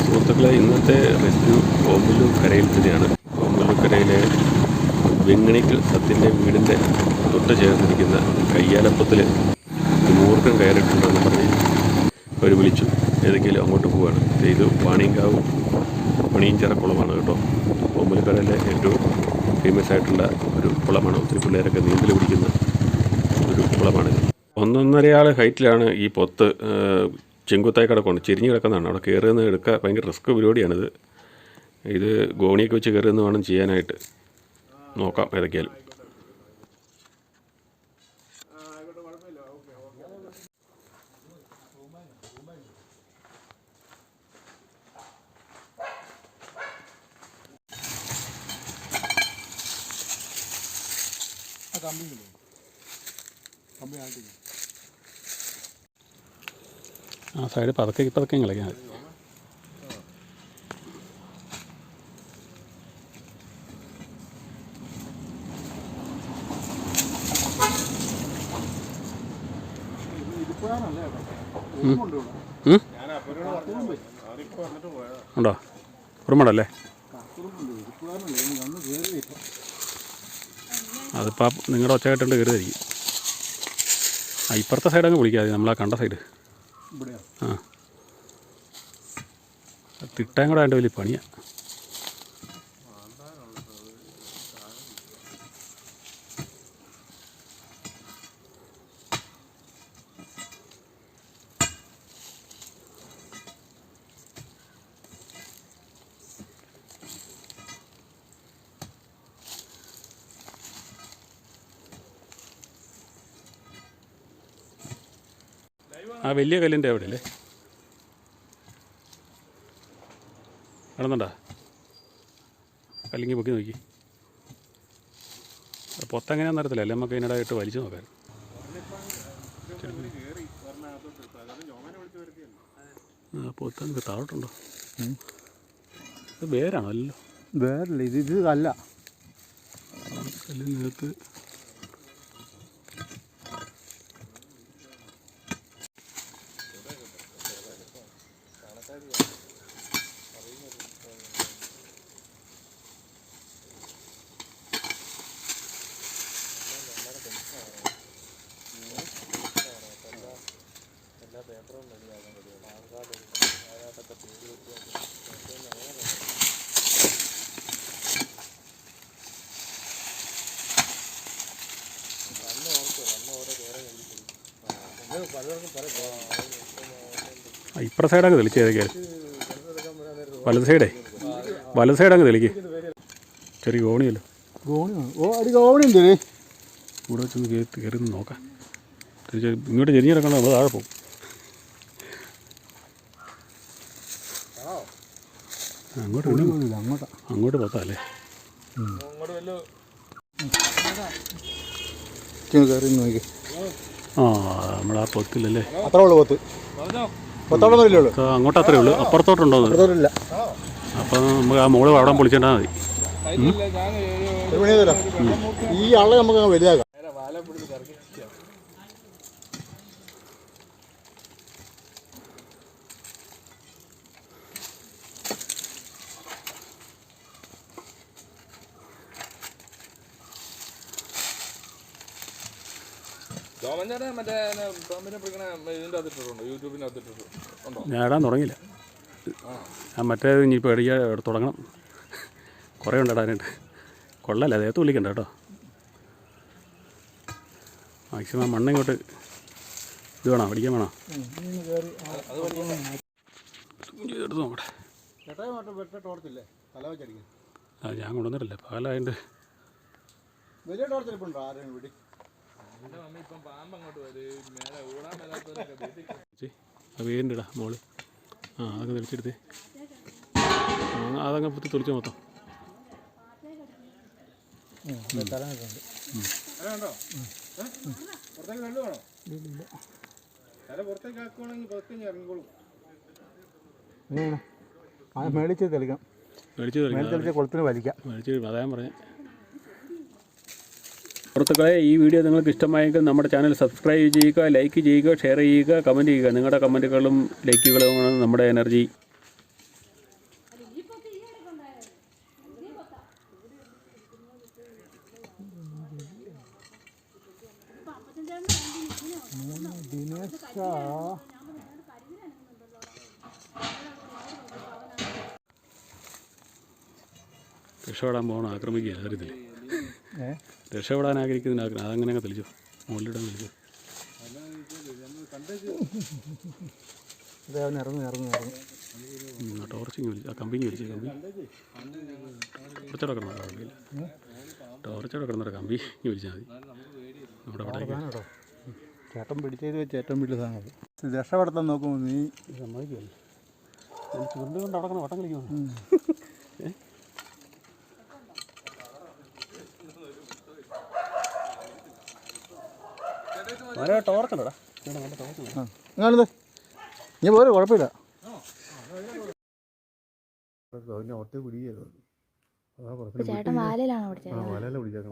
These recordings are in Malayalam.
സുഹൃത്തുക്കളെ, ഇന്നത്തെ റെസ്ക്യൂ ഓമ്പല്ലൂർ കരയിൽ തന്നെയാണ്. ഓമ്പല്ലൂർ കരയിലെ വെങ്ങണിക്കൽ സത്യൻ്റെ വീടിൻ്റെ തൊട്ട് ചേർന്നിരിക്കുന്ന കയ്യാലപ്പത്തിൽ മൂർഖം കയറിയിട്ടുണ്ടെന്ന് പറഞ്ഞ് അവർ വിളിച്ചു. ഏതെങ്കിലും അങ്ങോട്ട് പോവുകയാണ്. ഇത് വാണിയങ്കാവ് മണിയഞ്ചിറ കുളമാണ് കേട്ടോ. ഓമ്പല്ലൂർ കരയിലെ ഏറ്റവും ഫേമസ് ആയിട്ടുള്ള ഒരു കുളമാണ്. ഒത്തിരി പിള്ളേരൊക്കെ നീന്തൽ പിടിക്കുന്ന ഒരു കുളമാണിത്. 1.5 ആൾ ഹൈറ്റിലാണ് ഈ പൊത്ത് ചെങ്കുത്തായി കിടക്കുന്നുണ്ട്. ചെരിഞ്ഞ് കിടക്കുന്നതാണ്. അവിടെ കയറുന്ന എടുക്കുക ഭയങ്കര റിസ്ക് പരിപാടിയാണിത്. ഇത് ഗോണിയൊക്കെ വെച്ച് കയറുന്ന വേണം ചെയ്യാനായിട്ട്. നോക്കാം ഏതൊക്കെയാലും. ആ സൈഡ് പതുക്കെ കളിക്കാൻ മതി. ഉണ്ടോ? കുറുമടല്ലേ? അതിപ്പോൾ നിങ്ങളുടെ ഒച്ച കേട്ടുണ്ട് കയറുമായിരിക്കും. ഇപ്പുറത്തെ സൈഡ് അങ്ങ് വിളിക്കാതെ, നമ്മളാ കണ്ട സൈഡ്. ആ തിട്ടാൻ കൂടെ അതിൻ്റെ വലിയ പണിയാണ്. ആ വലിയ കല്ലിൻ്റെ അവിടെ അല്ലേ കാണുന്നുണ്ടോ? കല്ലിങ്ങി പൊക്കി നോക്കി. പൊത്തെങ്ങനെയാണെന്ന് അറിയത്തില്ല. അല്ലേ നമുക്ക് ഇതിനിടായിട്ട് വലിച്ചു നോക്കാം. പൊത്ത നമുക്ക് താഴോട്ടുണ്ടോ? ഇത് വേരാണോ? അല്ലല്ലോ, വേരല്ല. ഇത് കല്ല. കല്ലിനകത്ത് ഇപ്പുറ സൈഡങ്ങ് തെളിച്ച് ഏതൊക്കെയാണ്. വലത് സൈഡങ്ങ് തെളിക്ക്. ചെറിയ ഗോണിയല്ലോ. ഗോണിയുണ്ട്. ഇവിടെ വെച്ചൊന്ന് കയറി നോക്കാം. ഇങ്ങോട്ട് ചെരിഞ്ഞിറക്കണം. നമ്മൾ താഴെ പോകും. അങ്ങോട്ട് പൊത്തല്ലേ? ആ നമ്മളാ പൊത്തില്ലല്ലേ? അങ്ങോട്ട് അത്രേ ഉള്ളൂ. അപ്പുറത്തോട്ടുണ്ടോ? അപ്പം നമുക്ക് ആ മോള് അവിടെ പൊളിച്ചിട്ടാൽ മതി. ഈ ആളെ നമുക്ക് വലുതാക്കാം. ഞാൻ ഇടാൻ തുടങ്ങിയില്ല. ഞാൻ മറ്റേത് ഇനിയിപ്പോൾ ഇടയ്ക്ക് തുടങ്ങണം. കുറേ ഉണ്ട് ഇടാനായിട്ട്. കൊള്ളല്ല, ദേഹത്ത് വിളിക്കണ്ട കേട്ടോ. മാക്സിമം മണ്ണിങ്ങോട്ട് ഇത് വേണോ? അടിക്കാൻ വേണോ? എടുത്ത് നോക്കട്ടെ. ആ ഞാൻ കൊണ്ടുവന്നിട്ടില്ല. പകലായതുകൊണ്ട് വലിയ ടോർച്ചെടുപ്പുണ്ടോ ആരെയും വീട്ടിൽ? ആ വീടിൻ്റെ ഇടാ മോള്. ആ അതൊക്കെ തെളിച്ചെടുത്തേ. അതങ്ങ് പുത്തി തെളിച്ചോ മൊത്തം. മേടിച്ച് തെളിക്കാം. കൊളുത്തിന് വലിക്കാം. അതാ ഞാൻ പറഞ്ഞേ. സുഹൃത്തുക്കളെ, ഈ വീഡിയോ നിങ്ങൾക്ക് ഇഷ്ടമായെങ്കിൽ നമ്മുടെ ചാനൽ സബ്സ്ക്രൈബ് ചെയ്യുക, ലൈക്ക് ചെയ്യുക, ഷെയർ ചെയ്യുക, കമൻറ്റ് ചെയ്യുക. നിങ്ങളുടെ കമൻറ്റുകളും ലൈക്കുകളുമാണ് നമ്മുടെ എനർജി. രക്ഷപ്പെടാൻ പോകണം, ആക്രമിക്കുക കാര്യത്തിൽ. രക്ഷപ്പെടാൻ ആഗ്രഹിക്കുന്നതിന് അതങ്ങനെ അങ്ങ് തെളിച്ചു, മുകളിലിടാൻ തെളിച്ചു. ടോർച്ചിങ് വലിച്ചു, ആ കമ്പിങ് വലിച്ചു. കമ്പി ടോർച്ചോടെ കിടന്നോ? കമ്പിയിൽ ടോർച്ചോടെ കിടന്നോ? കമ്പി വലിച്ചാൽ മതി. നമ്മുടെ അവിടെ ചേട്ടൻ പിടിച്ചത് വെച്ച് ഏറ്റവും വലിയ സാധനം രക്ഷപ്പെടുത്താൻ നോക്കുമ്പോൾ നീ സമ്മതിക്കുമല്ലോ. ചുരുണ്ട് കൊണ്ട് അടക്കണം, വട്ടം കളിക്കുന്നു. ടോർക്കുണ്ടോടാ? ഞാനിത് നീ പോരെ, കുഴപ്പമില്ല. ചേട്ടൻ വാലയിലാണോ പിടിച്ചത്?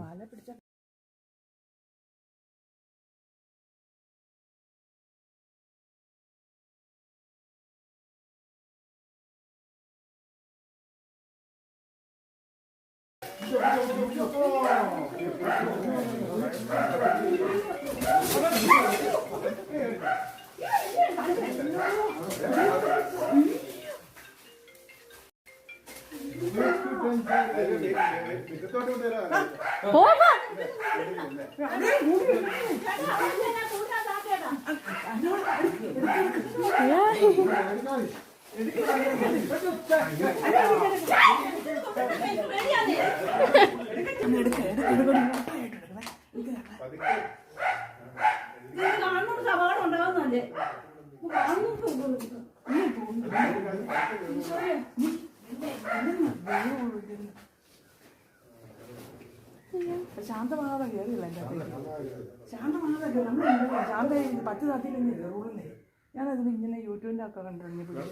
ശാന്തമാകാതെ കയറിയില്ല. ശാന്തമാകാതെ നമ്മൾ ശാന്ത 10 താത്തിയിലെങ്കിൽ കയറുള്ളേ. ഞാനത് ഇങ്ങനെ യൂട്യൂബിൻ്റെ ഒക്കെ കണ്ടിട്ടുണ്ട്.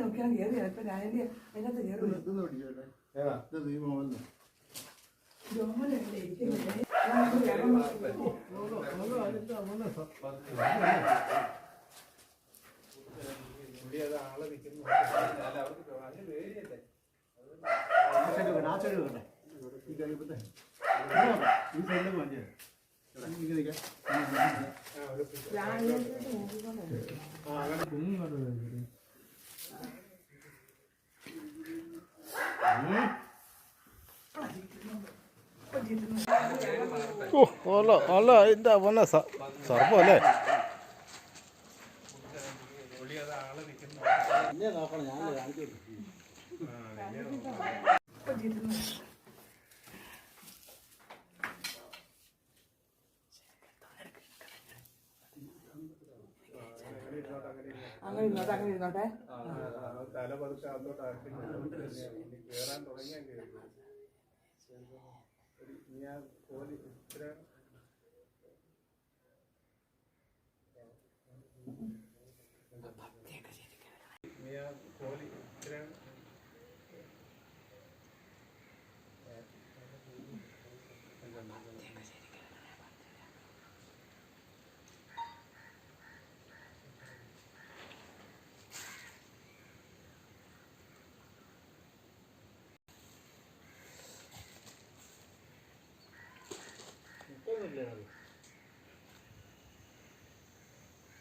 നോക്കിയാൽ കയറിയ ഇപ്പൊ ഞാൻ അതിനകത്ത് കയറി അല്ല എന്താ വന്ന സർപ്പം അല്ലേ? നോക്കണം, ഞാൻ കാണിച്ചു. അങ്ങനെ ഇരുന്നോട്ടെ, അങ്ങനെ ഇരുന്നോട്ടെ. തല പതുക്കെ അകത്തോട്ട് കയറാൻ തുടങ്ങിയാൽ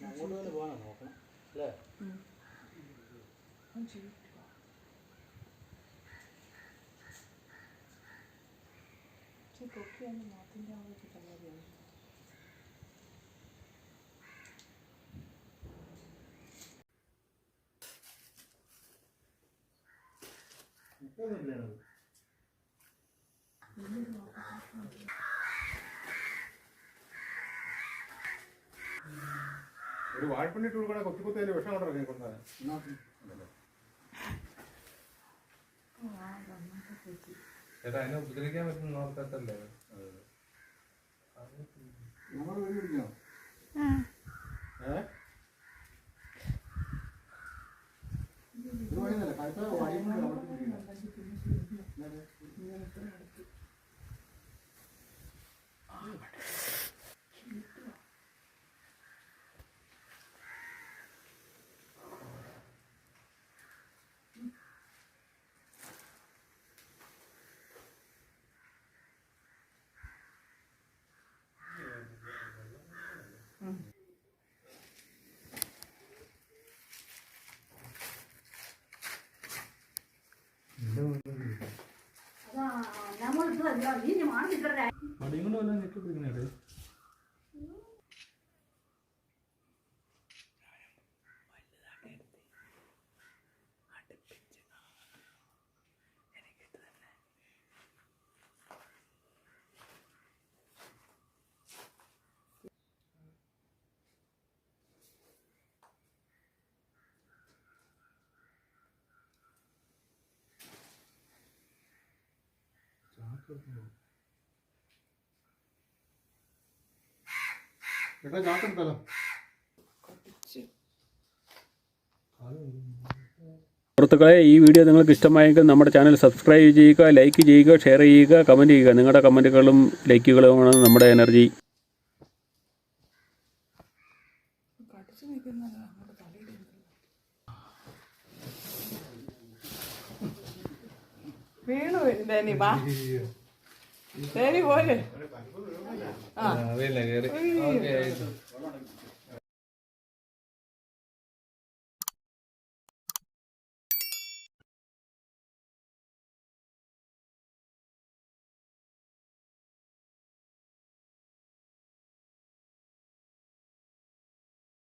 അങ്ങോട്ട് തന്നെ പോകാനാ നോക്കണം അല്ലേ? ഒരു വാഴപ്പണ്ണിട്ട് കൊടുക്കണ കൊത്തി വിഷം കൊണ്ടിറങ്ങി കൊണ്ടാണ് ചേട്ടാ അതിനെ ഉപദ്രവിക്കാൻ പറ്റുന്ന നോക്കത്തല്ലേ നമ്മൾ വീട് പിടിക്കണോ ഇത് വഴിയല്ല കഴുത്ത വഴിയുമ്പോൾ മടിയും കൊണ്ട് വല്ല നെറ്റ് പിടിക്കണേ ചേട്ടാ ചാക്കെടുത്തല്ലോ സുഹൃത്തുക്കളെ, ഈ വീഡിയോ നിങ്ങൾക്ക് ഇഷ്ടമായെങ്കിൽ നമ്മുടെ ചാനൽ സബ്സ്ക്രൈബ് ചെയ്യുക, ലൈക്ക് ചെയ്യുക, ഷെയർ ചെയ്യുക, കമൻറ്റ് ചെയ്യുക. നിങ്ങളുടെ കമൻറ്റുകളും ലൈക്കുകളുമാണ് നമ്മുടെ എനർജി. വീണു ഡാനി വാ ഡാനി പോലെ അതല്ല കേറി